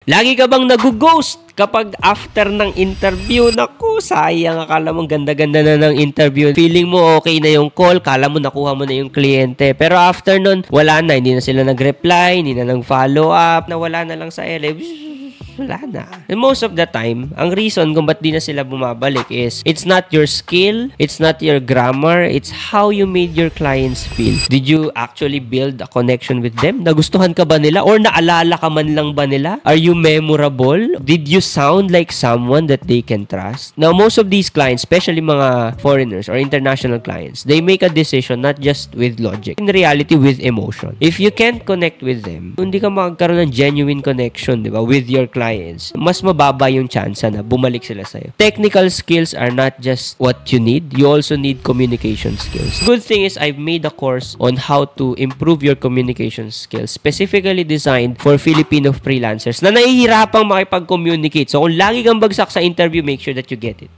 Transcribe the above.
Lagi ka bang nag-ghost kapag after ng interview? Naku, sayang. Akala mo ganda-ganda na ng interview. Feeling mo okay na yung call. Kala mo nakuha mo na yung kliyente. Pero after nun, wala na. Hindi na sila nag-reply. Hindi na nag-follow up. Nawala na lang sa LA. Wala na. And most of the time, ang reason kung ba't di na sila bumabalik is it's not your skill, it's not your grammar, it's how you made your clients feel. Did you actually build a connection with them? Nagustuhan ka ba nila? Or naalala ka man lang ba nila? Are you memorable? Did you sound like someone that they can trust? Now, most of these clients, especially mga foreigners or international clients, they make a decision not just with logic. In reality, with emotion. If you can't connect with them, hindi ka magkaroon ng genuine connection, di ba, with your clients, mas mababa yung chance na bumalik sila sa'yo. Technical skills are not just what you need. You also need communication skills. Good thing is I've made a course on how to improve your communication skills, specifically designed for Filipino freelancers na nahihirapang makipag-communicate. So kung lagi kang bagsak sa interview, make sure that you get it.